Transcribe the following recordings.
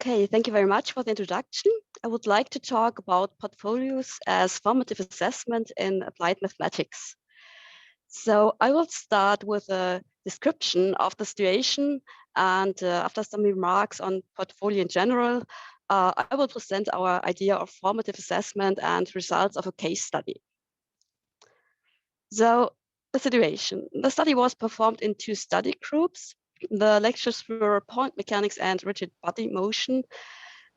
Okay, thank you very much for the introduction. I would like to talk about portfolios as formative assessment in applied mathematics. So I will start with a description of the situation, and after some remarks on portfolio in general, I will present our idea of formative assessment and results of a case study. So the situation. The study was performed in two study groups. The lectures were point mechanics and rigid body motion.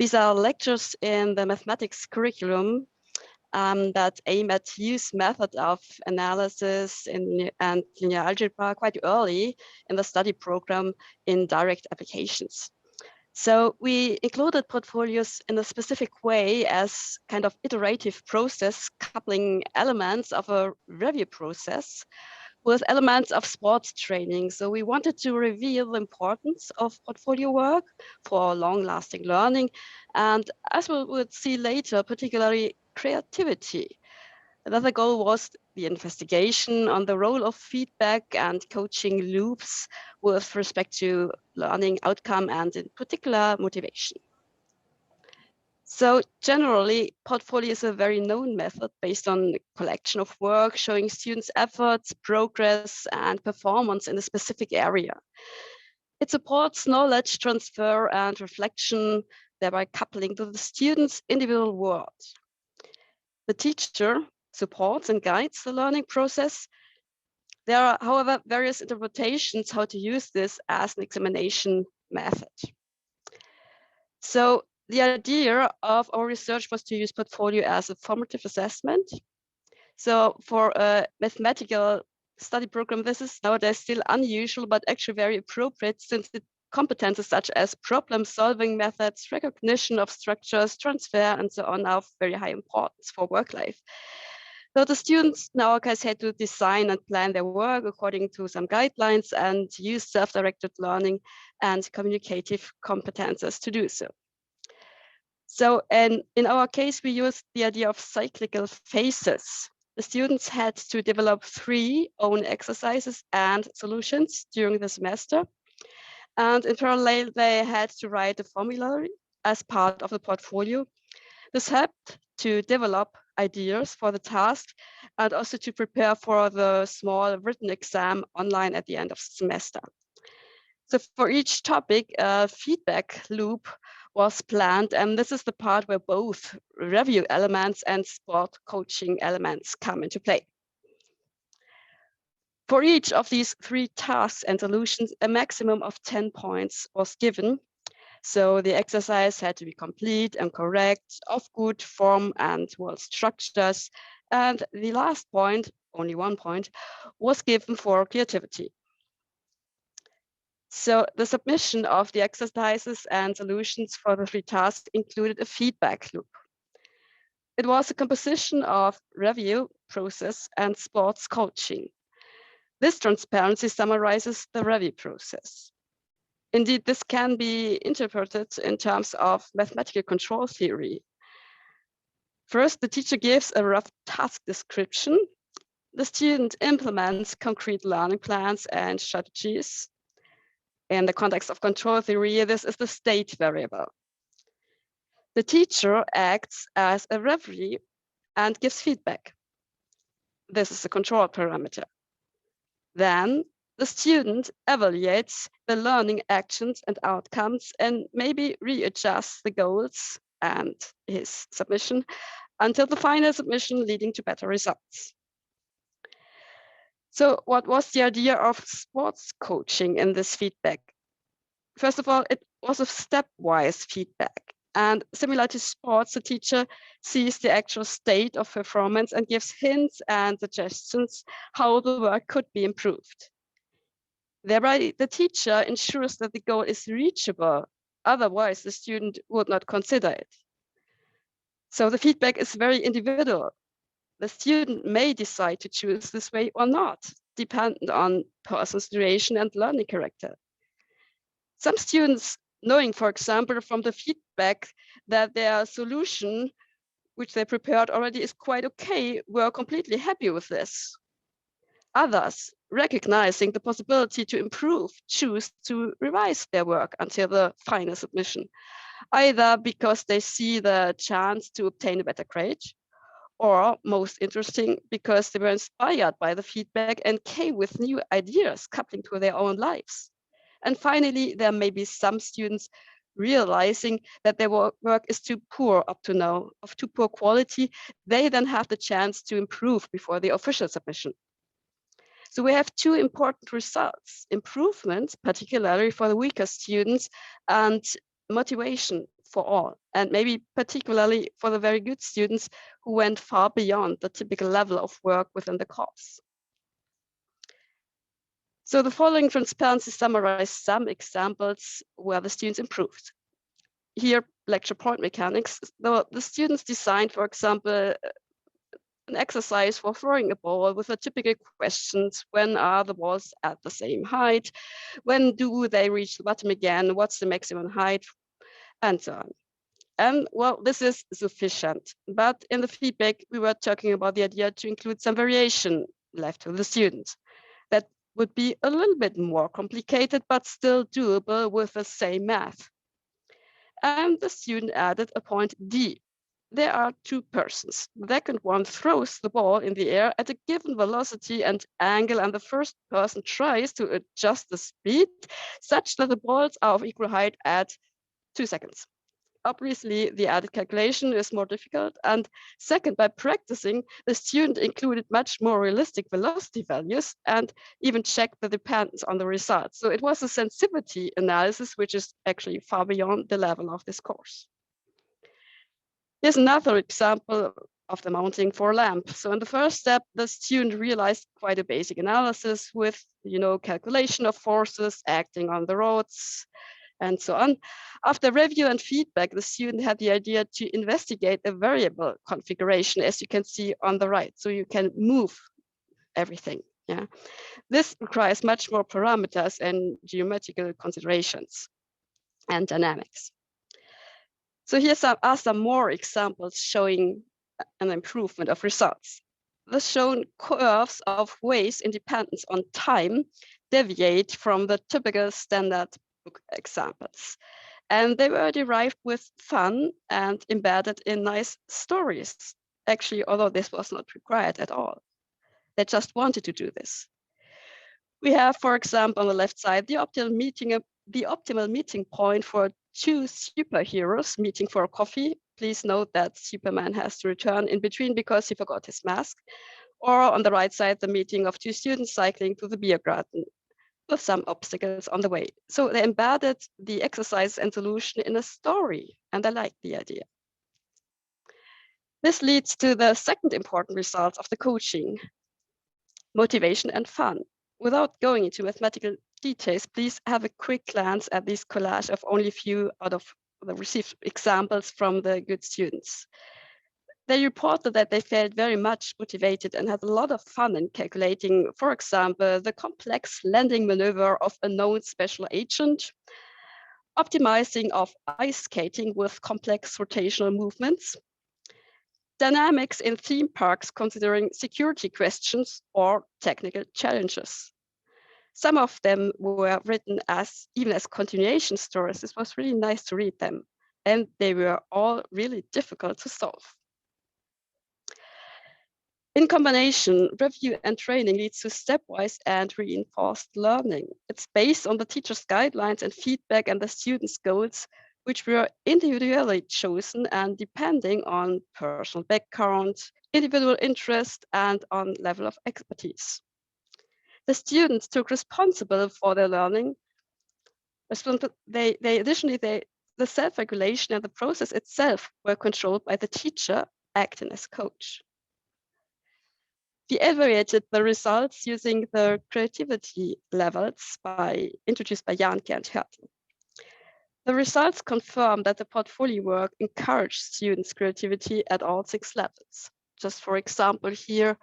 These are lectures in the mathematics curriculum that aim at use method of analysis and linear algebra quite early in the study program in direct applications. So we included portfolios in a specific way as kind of iterative process coupling elements of a review process with elements of sports training. So we wanted to reveal the importance of portfolio work for long-lasting learning. And as we would see later, particularly creativity. Another goal was the investigation on the role of feedback and coaching loops with respect to learning outcome and in particular motivation. So generally, portfolio is a very known method based on collection of work showing students' efforts, progress, and performance in a specific area. It supports knowledge transfer and reflection, thereby coupling to the student's individual world. The teacher supports and guides the learning process. There are, however, various interpretations how to use this as an examination method. So the idea of our research was to use portfolio as a formative assessment. So for a mathematical study program, this is nowadays still unusual, but actually very appropriate since the competencies such as problem-solving methods, recognition of structures, transfer, and so on are of very high importance for work life. So the students in our case had to design and plan their work according to some guidelines and use self-directed learning and communicative competences to do so. So in our case, we used the idea of cyclical phases. The students had to develop 3 own exercises and solutions during the semester. And in parallel, they had to write a formulary as part of the portfolio. This helped to develop ideas for the task and also to prepare for the small written exam online at the end of the semester. So for each topic, a feedback loop was planned, and this is the part where both review elements and sport coaching elements come into play. For each of these 3 tasks and solutions, a maximum of 10 points was given. So the exercise had to be complete and correct, of good form and well structures. And the last point, only 1 point, was given for creativity. So the submission of the exercises and solutions for the 3 tasks included a feedback loop. It was a composition of review, process, and sports coaching. This transparency summarizes the review process. Indeed, this can be interpreted in terms of mathematical control theory. First, the teacher gives a rough task description. The student implements concrete learning plans and strategies. In the context of control theory, this is the state variable. The teacher acts as a referee and gives feedback. This is a control parameter. Then the student evaluates the learning actions and outcomes and maybe readjusts the goals and his submission until the final submission leading to better results. So what was the idea of sports coaching in this feedback? First of all, it was a stepwise feedback. And similar to sports, the teacher sees the actual state of performance and gives hints and suggestions how the work could be improved. Thereby, the teacher ensures that the goal is reachable. Otherwise, the student would not consider it. So the feedback is very individual. The student may decide to choose this way or not, dependent on person's duration and learning character. Some students, knowing, for example, from the feedback that their solution, which they prepared already, is quite okay, were completely happy with this. Others, recognizing the possibility to improve, choose to revise their work until the final submission. either because they see the chance to obtain a better grade, or most interesting, because they were inspired by the feedback and came with new ideas coupling to their own lives. And finally, there may be some students realizing that their work is too poor up to now, of too poor quality. They then have the chance to improve before the official submission. So we have two important results: improvements, particularly for the weaker students, and motivation for all, and maybe particularly for the very good students who went far beyond the typical level of work within the course. So the following transparency summarizes some examples where the students improved. Here, lecture point mechanics. The students designed, for example, an exercise for throwing a ball with the typical questions: when are the balls at the same height? When do they reach the bottom again? What's the maximum height? And so on. And well, this is sufficient. But in the feedback, we were talking about the idea to include some variation left to the students. That would be a little bit more complicated, but still doable with the same math. And the student added a point D. There are two persons. The second one throws the ball in the air at a given velocity and angle, and the first person tries to adjust the speed such that the balls are of equal height at 2 seconds. Obviously, the added calculation is more difficult. And second, by practicing, the student included much more realistic velocity values and even checked the dependence on the results. So it was a sensitivity analysis, which is actually far beyond the level of this course. Here's another example of the mounting for a lamp. So in the first step, the student realized quite a basic analysis with, calculation of forces acting on the rods, and so on. After review and feedback, the student had the idea to investigate a variable configuration, as you can see on the right. So you can move everything. Yeah, this requires much more parameters and geometrical considerations and dynamics. So here are some more examples showing an improvement of results. The shown curves of ways in dependence on time deviate from the typical standard book examples. And they were derived with fun and embedded in nice stories. Actually, although this was not required at all. They just wanted to do this. We have, for example, on the left side, the optimal meeting point for two superheroes meeting for a coffee. Please note that Superman has to return in between because he forgot his mask. Or on the right side, the meeting of two students cycling to the beer garden with some obstacles on the way. So they embedded the exercise and solution in a story, and I like the idea. This leads to the second important result of the coaching: motivation and fun. Without going into mathematical details, please have a quick glance at this collage of only a few out of the received examples from the good students. They reported that they felt very much motivated and had a lot of fun in calculating, for example, the complex landing maneuver of a known special agent, optimizing of ice skating with complex rotational movements, dynamics in theme parks considering security questions or technical challenges. Some of them were written even as continuation stories. It was really nice to read them, and they were all really difficult to solve. In combination, review and training leads to stepwise and reinforced learning. It's based on the teacher's guidelines and feedback and the students' goals, which were individually chosen and depending on personal background, individual interest, and on level of expertise. The students took responsibility for their learning. The self-regulation and the process itself were controlled by the teacher acting as coach. We evaluated the results using the creativity levels introduced by Annika and Hertel. The results confirm that the portfolio work encouraged students' creativity at all 6 levels. Just for example, here,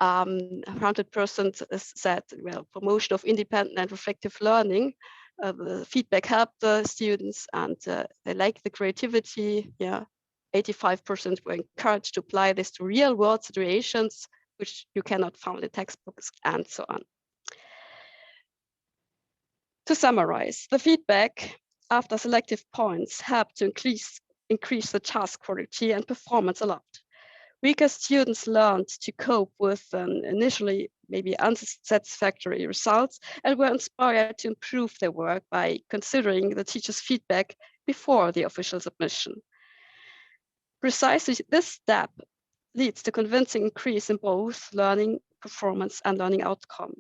100% said, well, promotion of independent and reflective learning. The feedback helped the students and they liked the creativity. Yeah, 85% were encouraged to apply this to real world situations, which you cannot find in textbooks, and so on. To summarize, the feedback after selective points help to increase the task quality and performance a lot. Weaker students learned to cope with initially maybe unsatisfactory results and were inspired to improve their work by considering the teacher's feedback before the official submission. Precisely this step leads to convincing increase in both learning performance and learning outcome.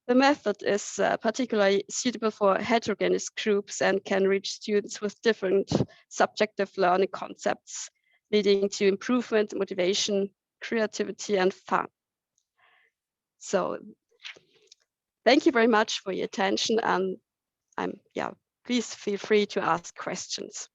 The method is particularly suitable for heterogeneous groups and can reach students with different subjective learning concepts, leading to improvement, motivation, creativity, and fun. So thank you very much for your attention, and please feel free to ask questions.